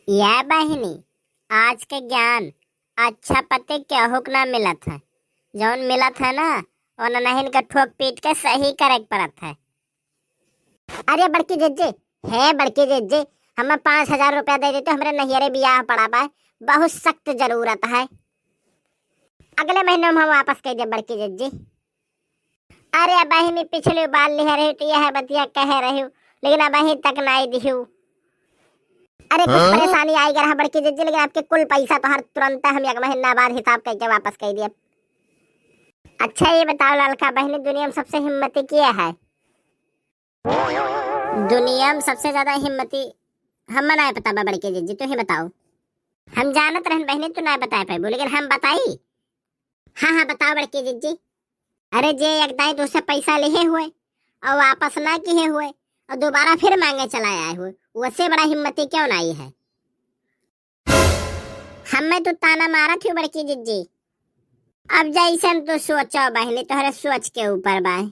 यह बहिनी आज के ज्ञान अच्छा पते क्या हुक ना मिलत है। जौन मिलत है ना और नहीं का ठोक पीट के सही करे परत है। अरे बड़की जज्जे है बड़की जज्जे, हमें 5,000 रुपया दे देते, हमारे नैहरे बियाह पड़ा पाए, बहुत सख्त जरूरत है। अगले महीने में हम वापस कर दे बड़की जज्जी। अरे बहिनी पिछली बार लिह रही तो यह बतिया कह रही हूँ, लेकिन अब अही तक नहीं दिहू। अरे कुछ परेशानी आई गर बड़की जज्जी, लेकिन आपके कुल पैसा तो हर तुरंत हम एक महीना बाद हिसाब करके वापस कर दिए। अच्छा ये बताओ लड़का बहनी, दुनिया में सबसे हिम्मती किया है? दुनिया में सबसे ज्यादा हिम्मती हम नहीं पता बड़की जज्जी, तो ही बताओ। हम जानत रहन बहनी तो नहीं बता पाए, लेकिन हम बताई। हाँ हाँ बताओ बड़की जज्जी। अरे जे एक दाई तो उससे पैसा लिए हुए और वापस ना किए हुए और दोबारा फिर मांगे चला आए हुए, उससे बड़ा हिम्मती क्यों नहीं है? हमें तो ताना मारा थी बड़की जिज्जी। अब जैसन तो सोचो बहनी, तोहरे सोच के ऊपर बाय।